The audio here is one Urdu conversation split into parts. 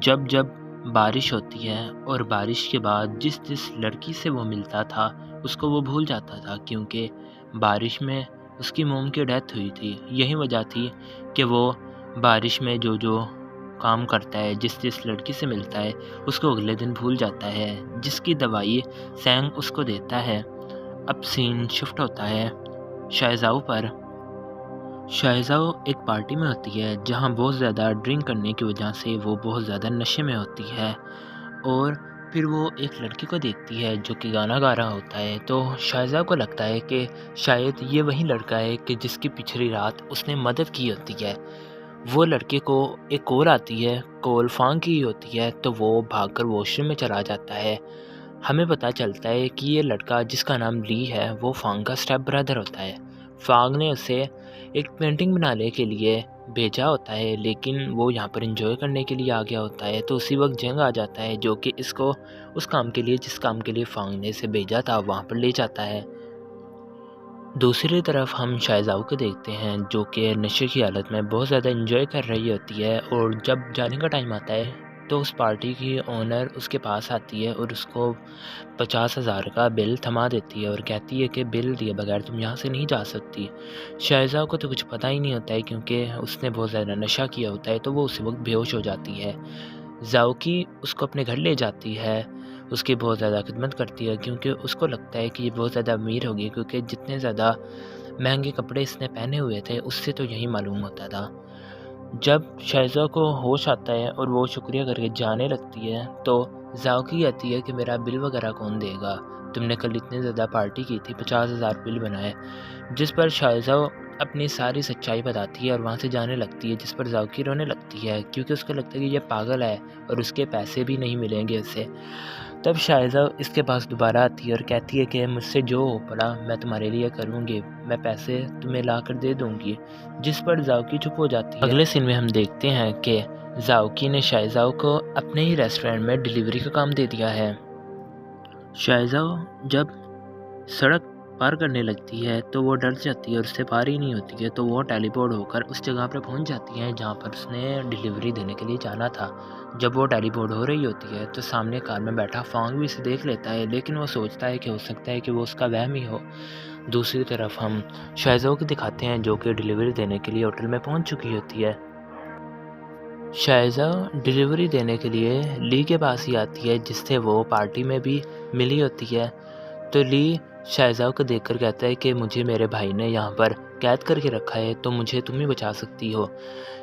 جب جب بارش ہوتی ہے اور بارش کے بعد جس لڑکی سے وہ ملتا تھا اس کو وہ بھول جاتا تھا، کیونکہ بارش میں اس کی موم کی ڈیتھ ہوئی تھی۔ یہی وجہ تھی کہ وہ بارش میں جو کام کرتا ہے، جس لڑکی سے ملتا ہے اس کو اگلے دن بھول جاتا ہے، جس کی دوائی سینگ اس کو دیتا ہے۔ اب سین شفٹ ہوتا ہے شائزاؤ پر۔ شائزاؤ ایک پارٹی میں ہوتی ہے جہاں بہت زیادہ ڈرنک کرنے کی وجہ سے وہ بہت زیادہ نشے میں ہوتی ہے، اور پھر وہ ایک لڑکی کو دیکھتی ہے جو کہ گانا گا رہا ہوتا ہے، تو شائزاؤ کو لگتا ہے کہ شاید یہ وہی لڑکا ہے کہ جس کی پچھلی رات اس نے مدد کی ہوتی ہے۔ وہ لڑکے کو ایک کال آتی ہے، کال فانگ کی ہوتی ہے، تو وہ بھاگ کر واش روم میں چلا جاتا ہے۔ ہمیں پتہ چلتا ہے کہ یہ لڑکا جس کا نام لی ہے وہ فانگ کا اسٹیپ برادر ہوتا ہے۔ فانگ نے اسے ایک پینٹنگ بنانے کے لیے بھیجا ہوتا ہے، لیکن وہ یہاں پر انجوائے کرنے کے لیے آ گیا ہوتا ہے، تو اسی وقت جنگ آ جاتا ہے جو کہ اس کو اس کام کے لیے جس کام کے لیے فانگ نے اسے بھیجا تھا وہاں پر لے جاتا ہے۔ دوسری طرف ہم شائزاؤ کو دیکھتے ہیں جو کہ نشے کی حالت میں بہت زیادہ انجوائے کر رہی ہوتی ہے، اور جب جانے کا ٹائم آتا ہے تو اس پارٹی کی اونر اس کے پاس آتی ہے اور اس کو 50,000 کا بل تھما دیتی ہے اور کہتی ہے کہ بل دیے بغیر تم یہاں سے نہیں جا سکتی۔ شائزاؤ کو تو کچھ پتہ ہی نہیں ہوتا ہے کیونکہ اس نے بہت زیادہ نشہ کیا ہوتا ہے، تو وہ اسی وقت بے ہوش ہو جاتی ہے۔ زاؤکی اس کو اپنے گھر لے جاتی ہے، اس کی بہت زیادہ خدمت کرتی ہے کیونکہ اس کو لگتا ہے کہ یہ بہت زیادہ امیر ہوگی، کیونکہ جتنے زیادہ مہنگے کپڑے اس نے پہنے ہوئے تھے اس سے تو یہی معلوم ہوتا تھا۔ جب شائزاؤ کو ہوش آتا ہے اور وہ شکریہ کر کے جانے لگتی ہے تو زاؤکی آتی ہے کہ میرا بل وغیرہ کون دے گا، تم نے کل اتنے زیادہ پارٹی کی تھی، 50,000 بل بنائے، جس پر شائزاؤ اپنی ساری سچائی بتاتی ہے اور وہاں سے جانے لگتی ہے، جس پر زاؤکی رونے لگتی ہے کیونکہ اس کو لگتا ہے کہ یہ پاگل ہے اور اس کے پیسے بھی نہیں ملیں گے اسے۔ تب شائزاؤ اس کے پاس دوبارہ آتی ہے اور کہتی ہے کہ مجھ سے جو ہو پڑا میں تمہارے لیے کروں گی، میں پیسے تمہیں لا کر دے دوں گی، جس پر زاؤکی چپ ہو جاتی ہے۔ اگلے سین میں ہم دیکھتے ہیں کہ زاؤکی نے شائزاؤ کو اپنے ہی ریسٹورنٹ میں ڈیلیوری کا کام دے دیا ہے۔ شائزاؤ جب سڑک پار کرنے لگتی ہے تو وہ ڈر جاتی ہے اور اس سے پار ہی نہیں ہوتی ہے، تو وہ ٹیلی پورٹ ہو کر اس جگہ پر پہنچ جاتی ہے جہاں پر اس نے ڈیلیوری دینے کے لیے جانا تھا۔ جب وہ ٹیلی پورٹ ہو رہی ہوتی ہے تو سامنے کار میں بیٹھا فانگ بھی اسے دیکھ لیتا ہے، لیکن وہ سوچتا ہے کہ ہو سکتا ہے کہ وہ اس کا وہم ہی ہو۔ دوسری طرف ہم شائزاؤ کو دکھاتے ہیں جو کہ ڈیلیوری دینے کے لیے ہوٹل میں پہنچ چکی ہوتی ہے۔ شائزاؤ ڈیلیوری دینے کے لیے لی کے پاس ہی آتی ہے جس سے وہ پارٹی میں بھی ملی ہوتی ہے، تو لی شائزاؤ کو دیکھ کر کہتا ہے کہ مجھے میرے بھائی نے یہاں پر قید کر کے رکھا ہے تو مجھے تم ہی بچا سکتی ہو۔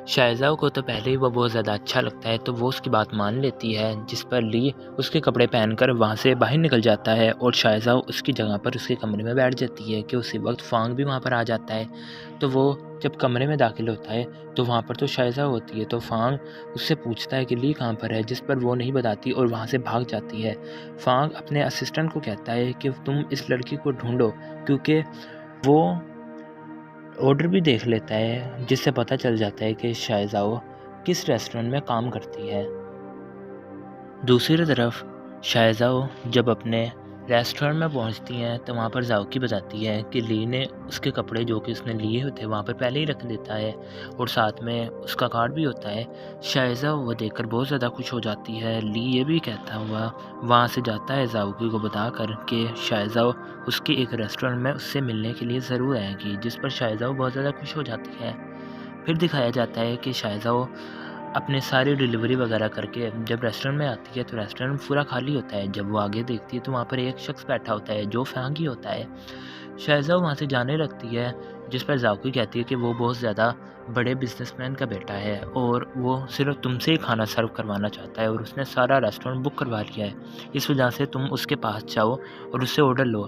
شائزاؤ کو تو پہلے ہی وہ بہت زیادہ اچھا لگتا ہے تو وہ اس کی بات مان لیتی ہے، جس پر لی اس کے کپڑے پہن کر وہاں سے باہر نکل جاتا ہے اور شائزاؤ اس کی جگہ پر اس کے کمرے میں بیٹھ جاتی ہے کہ اسی وقت فانگ بھی وہاں پر آ جاتا ہے۔ تو وہ جب کمرے میں داخل ہوتا ہے تو وہاں پر تو شائزاؤ ہوتی ہے، تو فانگ اس سے پوچھتا ہے کہ لی کہاں پر ہے، جس پر وہ نہیں بتاتی اور وہاں سے بھاگ جاتی ہے۔ فانگ اپنے اسسٹنٹ کو کہتا ہے کہ تم اس لڑکی کو ڈھونڈو، کیونکہ وہ آرڈر بھی دیکھ لیتا ہے جس سے پتہ چل جاتا ہے کہ شائزاؤ کس ریسٹورنٹ میں کام کرتی ہے۔ دوسری طرف شائزاؤ جب اپنے ریسٹورنٹ میں پہنچتی ہیں تو وہاں پر زاؤکی بتاتی ہے کہ لی نے اس کے کپڑے جو کہ اس نے لیے ہوتے وہاں پر پہلے ہی رکھ دیتا ہے اور ساتھ میں اس کا کارڈ بھی ہوتا ہے۔ شائزاؤ وہ دیکھ کر بہت زیادہ خوش ہو جاتی ہے۔ لی یہ بھی کہتا ہوا وہاں سے جاتا ہے زاؤکی کو بتا کر کہ شائزاؤ اس کے ایک ریسٹورنٹ میں اس سے ملنے کے لیے ضرور آئے گی، جس پر شائزاؤ بہت زیادہ خوش ہو جاتی ہے۔ پھر دکھایا جاتا ہے کہ شائزاؤ اپنے ساری ڈیلیوری وغیرہ کر کے جب ریسٹورنٹ میں آتی ہے تو ریسٹورنٹ پورا خالی ہوتا ہے۔ جب وہ آگے دیکھتی ہے تو وہاں پر ایک شخص بیٹھا ہوتا ہے جو فانگ ہی ہوتا ہے۔ شائزاؤ وہاں سے جانے لگتی ہے، جس پر زاؤکی کہتی ہے کہ وہ بہت زیادہ بڑے بزنس مین کا بیٹا ہے اور وہ صرف تم سے ہی کھانا سرو کروانا چاہتا ہے اور اس نے سارا ریسٹورنٹ بک کروا لیا ہے، اس وجہ سے تم اس کے پاس جاؤ اور اس سے آرڈر لو۔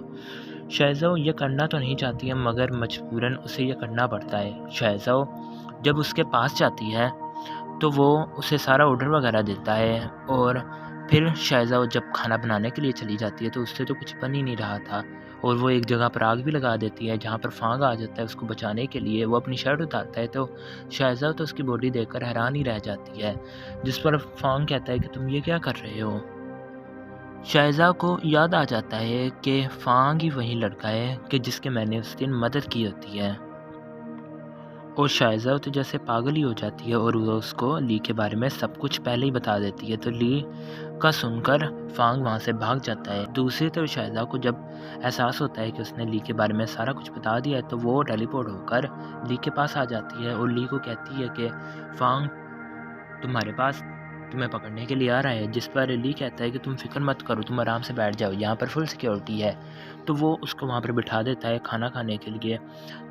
شائزاؤ یہ کرنا تو نہیں چاہتی ہے مگر مجبوراً اسے یہ کرنا پڑتا ہے۔ شائزاؤ جب اس کے پاس جاتی ہے تو وہ اسے سارا آرڈر وغیرہ دیتا ہے، اور پھر شائزاؤ جب کھانا بنانے کے لیے چلی جاتی ہے تو اس سے تو کچھ بن ہی نہیں رہا تھا، اور وہ ایک جگہ پر آگ بھی لگا دیتی ہے جہاں پر فانگ آ جاتا ہے اس کو بچانے کے لیے۔ وہ اپنی شرٹ اتارتا ہے تو شائزاؤ تو اس کی باڈی دیکھ کر حیران ہی رہ جاتی ہے، جس پر فانگ کہتا ہے کہ تم یہ کیا کر رہے ہو۔ شائزاؤ کو یاد آ جاتا ہے کہ فانگ ہی وہی لڑکا ہے کہ جس کے میں نے اس دن مدد کی ہوتی ہے۔ اور شائزہ تو جیسے پاگل ہی ہو جاتی ہے اور وہ اس کو لی کے بارے میں سب کچھ پہلے ہی بتا دیتی ہے، تو لی کا سن کر فانگ وہاں سے بھاگ جاتا ہے۔ دوسری طرف شائزہ کو جب احساس ہوتا ہے کہ اس نے لی کے بارے میں سارا کچھ بتا دیا ہے تو وہ ٹیلی پورٹ ہو کر لی کے پاس آ جاتی ہے اور لی کو کہتی ہے کہ فانگ تمہارے پاس تمہیں پکڑنے کے لیے آ رہا ہے، جس پر لی کہتا ہے کہ تم فکر مت کرو، تم آرام سے بیٹھ جاؤ، یہاں پر فل سیکیورٹی ہے۔ تو وہ اس کو وہاں پر بٹھا دیتا ہے کھانا کھانے کے لیے۔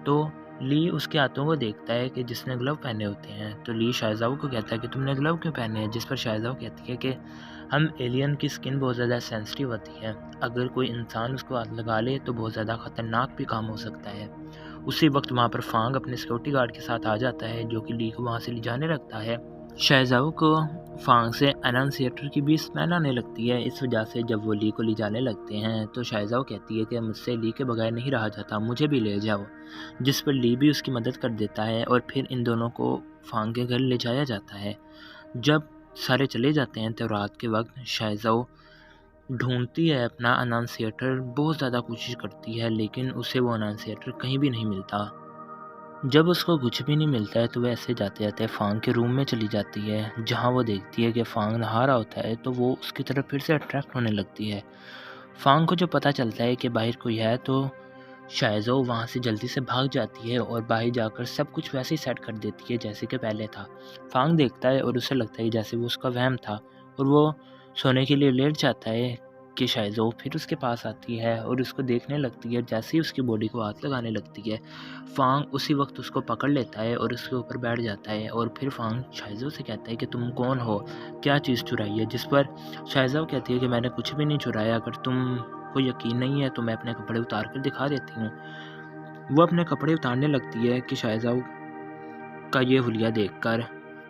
تو لی اس کے ہاتھوں کو دیکھتا ہے کہ جس نے گلو پہنے ہوتے ہیں، تو لی شائزہ کو کہتا ہے کہ تم نے گلو کیوں پہنے ہیں، جس پر شائزہ کہتی ہے کہ ہم ایلین کی سکن بہت زیادہ سینسٹیو ہوتی ہے، اگر کوئی انسان اس کو ہاتھ لگا لے تو بہت زیادہ خطرناک بھی کام ہو سکتا ہے۔ اسی وقت وہاں پر فانگ اپنے سیکیورٹی گارڈ کے ساتھ آ جاتا ہے جو کہ لی کو وہاں سے لے جانے لگتا ہے۔ شائزہ کو فانگ سے انانسیٹر کی بھی اسمیل آنے لگتی ہے، اس وجہ سے جب وہ لی کو لے جانے لگتے ہیں تو شائزہ کہتی ہے کہ مجھ سے لی کے بغیر نہیں رہا جاتا، مجھے بھی لے جاؤ، جس پر لی بھی اس کی مدد کر دیتا ہے اور پھر ان دونوں کو فانگ کے گھر لے جایا جاتا ہے۔ جب سارے چلے جاتے ہیں تو رات کے وقت شائزہ ڈھونڈتی ہے اپنا انانسیٹر، بہت زیادہ کوشش کرتی ہے لیکن اسے وہ انانسیٹر کہیں بھی نہیں ملتا۔ جب اس کو کچھ بھی نہیں ملتا ہے تو وہ ایسے جاتے جاتے فانگ کے روم میں چلی جاتی ہے، جہاں وہ دیکھتی ہے کہ فانگ نہا رہا ہوتا ہے، تو وہ اس کی طرف پھر سے اٹریکٹ ہونے لگتی ہے۔ فانگ کو جو پتہ چلتا ہے کہ باہر کوئی ہے تو شائزہ وہاں سے جلدی سے بھاگ جاتی ہے اور باہر جا کر سب کچھ ویسے ہی سیٹ کر دیتی ہے جیسے کہ پہلے تھا۔ فانگ دیکھتا ہے اور اسے لگتا ہے جیسے وہ اس کا وہم تھا اور وہ سونے کے لیے لیٹ جاتا ہے کہ شائزہ پھر اس کے پاس آتی ہے اور اس کو دیکھنے لگتی ہے، جیسے ہی اس کی باڈی کو ہاتھ لگانے لگتی ہے فانگ اسی وقت اس کو پکڑ لیتا ہے اور اس کے اوپر بیٹھ جاتا ہے اور پھر فانگ شائزہ سے کہتا ہے کہ تم کون ہو، کیا چیز چرائی ہے، جس پر شائزہ کہتی ہے کہ میں نے کچھ بھی نہیں چرایا، اگر تم کو یقین نہیں ہے تو میں اپنے کپڑے اتار کر دکھا دیتی ہوں۔ وہ اپنے کپڑے اتارنے لگتی ہے کہ شائزہ کا یہ حلیہ دیکھ کر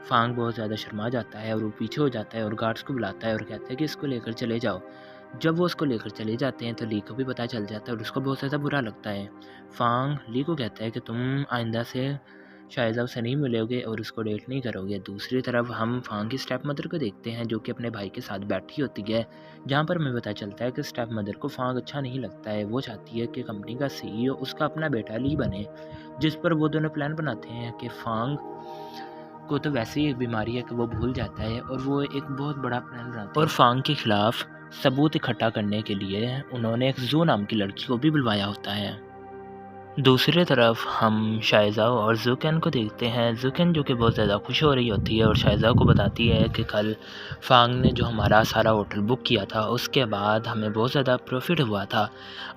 فانگ بہت زیادہ شرما جاتا ہے اور وہ پیچھے ہو جاتا ہے اور گارڈز کو بلاتا ہے اور کہتا ہے کہ اس کو لے کر چلے جاؤ۔ جب وہ اس کو لے کر چلے جاتے ہیں تو لی کو بھی پتہ چل جاتا ہے اور اس کو بہت زیادہ برا لگتا ہے۔ فانگ لی کو کہتا ہے کہ تم آئندہ سے شائزہ سے نہیں ملو گے اور اس کو ڈیٹ نہیں کرو گے۔ دوسری طرف ہم فانگ کی اسٹیپ مدر کو دیکھتے ہیں جو کہ اپنے بھائی کے ساتھ بیٹھی ہوتی ہے، جہاں پر ہمیں پتہ چلتا ہے کہ اسٹیپ مدر کو فانگ اچھا نہیں لگتا ہے، وہ چاہتی ہے کہ کمپنی کا سی ای او اس کا اپنا بیٹا لی بنے، جس پر وہ دونوں پلان بناتے ہیں کہ فانگ کو تو ویسے ہی ایک بیماری ہے کہ وہ بھول جاتا ہے اور وہ ایک بہت بڑا پلان بناتے ہیں اور فانگ کے خلاف ثبوت اکٹھا کرنے کے لیے انہوں نے ایک زو نام کی لڑکی کو بھی بلوایا ہوتا ہے۔ دوسری طرف ہم شائزہ اور زوکین کو دیکھتے ہیں، زوکین جو کہ بہت زیادہ خوش ہو رہی ہوتی ہے اور شائزہ کو بتاتی ہے کہ کل فانگ نے جو ہمارا سارا ہوٹل بک کیا تھا اس کے بعد ہمیں بہت زیادہ پروفٹ ہوا تھا۔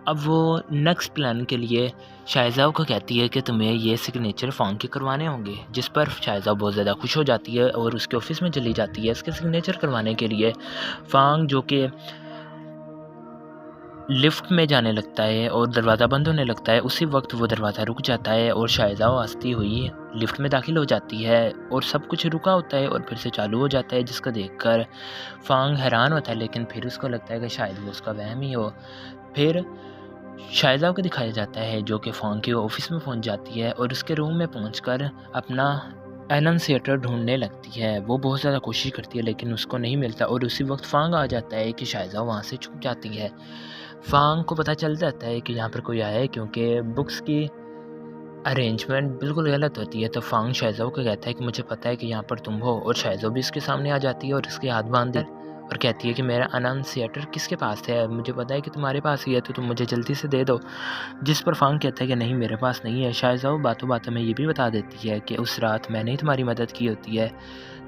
اب وہ نیکسٹ پلان کے لیے شائزہ کو کہتی ہے کہ تمہیں یہ سگنیچر فانگ کے کروانے ہوں گے، جس پر شائزہ بہت زیادہ خوش ہو جاتی ہے اور اس کے آفس میں چلی جاتی ہے اس کے سگنیچر کروانے کے لیے۔ فانگ جو کہ لفٹ میں جانے لگتا ہے اور دروازہ بند ہونے لگتا ہے، اسی وقت وہ دروازہ رک جاتا ہے اور شائزہ ہنستی ہوئی لفٹ میں داخل ہو جاتی ہے اور سب کچھ رکا ہوتا ہے اور پھر سے چالو ہو جاتا ہے، جس کو دیکھ کر فانگ حیران ہوتا ہے لیکن پھر اس کو لگتا ہے کہ شاید وہ اس کا وہم ہی ہو۔ پھر شائزہ کو دکھایا جاتا ہے جو کہ فانگ کے آفس میں پہنچ جاتی ہے اور اس کے روم میں پہنچ کر اپنا انانسیٹر ڈھونڈنے لگتی ہے۔ وہ بہت زیادہ کوشش کرتی ہے لیکن اس کو نہیں ملتا اور اسی وقت فانگ آ جاتا ہے کہ شائزہ وہاں سے چھپ جاتی ہے۔ فانگ کو پتہ چل جاتا ہے کہ یہاں پر کوئی آیا ہے کیونکہ بکس کی ارینجمنٹ بالکل غلط ہوتی ہے، تو فانگ شائزہ کو کہتا ہے کہ مجھے پتہ ہے کہ یہاں پر تم ہو، اور شائزہ بھی اس کے سامنے آ جاتی ہے اور اس کے ہاتھ باندھ دیتی ہے اور کہتی ہے کہ میرا انانسیٹر کس کے پاس ہے، مجھے پتہ ہے کہ تمہارے پاس ہی ہے تو تم مجھے جلدی سے دے دو، جس پر فانگ کہتا ہے کہ نہیں میرے پاس نہیں ہے۔ شائزہ باتوں باتوں میں یہ بھی بتا دیتی ہے کہ اس رات میں نے ہی تمہاری مدد کی ہوتی ہے،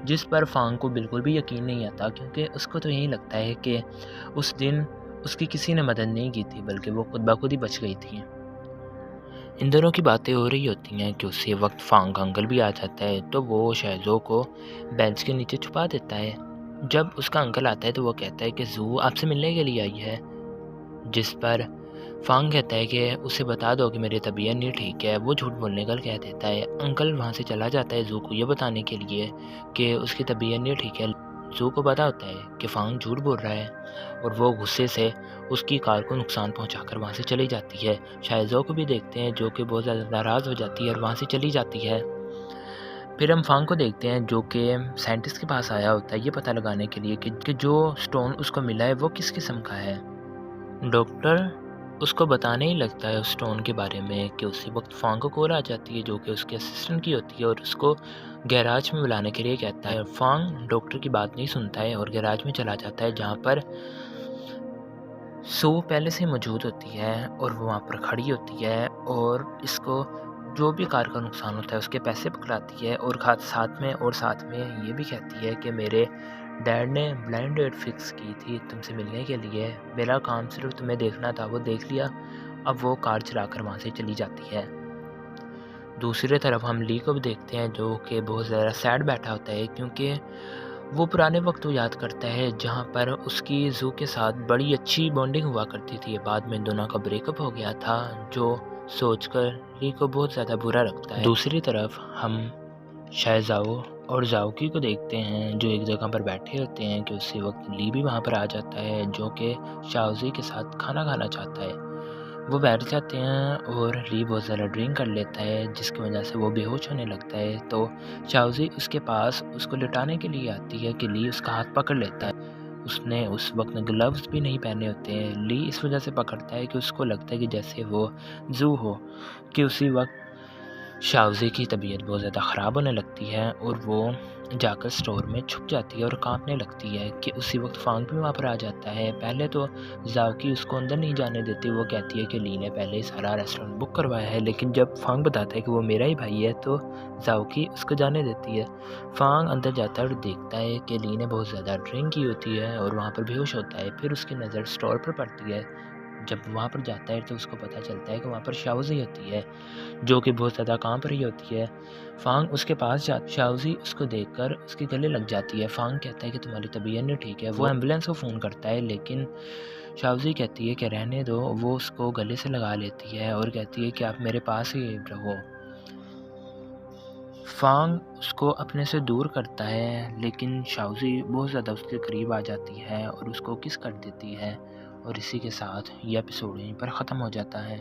جس پر فانگ کو بالکل بھی یقین نہیں آتا کیونکہ اس کو تو یہی لگتا ہے کہ اس دن اس کی کسی نے مدد نہیں کی تھی بلکہ وہ خود بخود ہی بچ گئی تھی۔ ان دونوں کی باتیں ہو رہی ہوتی ہیں کہ اسی وقت فانگ کا انکل بھی آ جاتا ہے تو وہ شائزہ کو بینچ کے نیچے چھپا دیتا ہے۔ جب اس کا انکل آتا ہے تو وہ کہتا ہے کہ زو آپ سے ملنے کے لیے آئی ہے، جس پر فانگ کہتا ہے کہ اسے بتا دو کہ میری طبیعت نہیں ٹھیک ہے، وہ جھوٹ بولنے کا کہہ دیتا ہے۔ انکل وہاں سے چلا جاتا ہے زو کو یہ بتانے کے لیے کہ اس کی طبیعت نہیں ٹھیک ہے۔ زو کو پتا ہوتا ہے کہ فانگ جھوٹ بول رہا ہے اور وہ غصے سے اس کی کار کو نقصان پہنچا کر وہاں سے چلی جاتی ہے۔ شائزہ کو بھی دیکھتے ہیں جو کہ بہت زیادہ ناراض ہو جاتی ہے اور وہاں سے چلی جاتی ہے۔ پھر ہم فانگ کو دیکھتے ہیں جو کہ سائنٹسٹ کے پاس آیا ہوتا ہے یہ پتہ لگانے کے لیے کہ جو سٹون اس کو ملا ہے وہ کس قسم کا ہے۔ ڈاکٹر اس کو بتانے ہی لگتا ہے اس اسٹون کے بارے میں کہ اسی وقت فانگ کو کال آ جاتی ہے جو کہ اس کے اسسٹنٹ کی ہوتی ہے اور اس کو گیراج میں بلانے کے لیے کہتا ہے۔ فانگ ڈاکٹر کی بات نہیں سنتا ہے اور گیراج میں چلا جاتا ہے جہاں پر سو پہلے سے موجود ہوتی ہے اور وہ وہاں پر کھڑی ہوتی ہے اور اس کو جو بھی کار کا نقصان ہوتا ہے اس کے پیسے پکڑاتی ہے اور ساتھ میں یہ بھی کہتی ہے کہ میرے ڈیڈ نے بلائنڈ ڈیٹ فکس کی تھی تم سے ملنے کے لیے، میرا کام صرف تمہیں دیکھنا تھا، وہ دیکھ لیا۔ اب وہ کار چلا کر وہاں سے چلی جاتی ہے۔ دوسری طرف ہم لی کو بھی دیکھتے ہیں جو کہ بہت زیادہ سیڈ بیٹھا ہوتا ہے کیونکہ وہ پرانے وقت کو یاد کرتا ہے جہاں پر اس کی زو کے ساتھ بڑی اچھی بانڈنگ ہوا کرتی تھی۔ بعد میں دونوں کا بریک اپ ہو گیا تھا جو سوچ کر لی کو بہت زیادہ برا لگتا ہے۔ دوسری طرف ہم شائزاؤ اور زاؤکی کو دیکھتے ہیں جو ایک جگہ پر بیٹھے ہوتے ہیں کہ اسی وقت لی بھی وہاں پر آ جاتا ہے جو کہ شاوزی کے ساتھ کھانا کھانا چاہتا ہے۔ وہ بیٹھ جاتے ہیں اور لی بہت زیادہ ڈرنک کر لیتا ہے جس کی وجہ سے وہ بے ہوش ہونے لگتا ہے، تو شاوزی اس کے پاس اس کو لٹانے کے لیے آتی ہے کہ لی اس کا ہاتھ پکڑ لیتا ہے۔ اس نے اس وقت گلوز بھی نہیں پہنے ہوتے ہیں۔ لی اس وجہ سے پکڑتا ہے کہ اس کو لگتا ہے کہ جیسے وہ زو ہو، کہ اسی وقت شاوزی کی طبیعت بہت زیادہ خراب ہونے لگتی ہے اور وہ جا کر اسٹور میں چھپ جاتی ہے اور کانپنے لگتی ہے کہ اسی وقت فانگ بھی وہاں پر آ جاتا ہے۔ پہلے تو زاؤکی اس کو اندر نہیں جانے دیتی، وہ کہتی ہے کہ لی نے پہلے ہی سارا ریسٹورینٹ بک کروایا ہے، لیکن جب فانگ بتاتا ہے کہ وہ میرا ہی بھائی ہے تو زاؤکی اس کو جانے دیتی ہے۔ فانگ اندر جاتا ہے اور دیکھتا ہے کہ لی نے بہت زیادہ ڈرنک کی ہوتی ہے اور وہاں پر بے ہوش ہوتا ہے۔ پھر اس کی نظر اسٹور پر پڑتی ہے۔ جب وہاں پر جاتا ہے تو اس کو پتہ چلتا ہے کہ وہاں پر شاوزی ہوتی ہے جو کہ بہت زیادہ کانپ رہی ہوتی ہے۔ فانگ اس کے پاس جاتا ہے، شاوزی اس کو دیکھ کر اس کے گلے لگ جاتی ہے۔ فانگ کہتا ہے کہ تمہاری طبیعت نہیں ٹھیک ہے، وہ ایمبولینس کو فون کرتا ہے لیکن شاوزی کہتی ہے کہ رہنے دو، وہ اس کو گلے سے لگا لیتی ہے اور کہتی ہے کہ آپ میرے پاس ہی رہو۔ فانگ اس کو اپنے سے دور کرتا ہے لیکن شاوزی بہت زیادہ اس کے قریب آ جاتی ہے اور اس کو کس کر دیتی ہے، اور اسی کے ساتھ یہ ایپیسوڈ یہیں پر ختم ہو جاتا ہے۔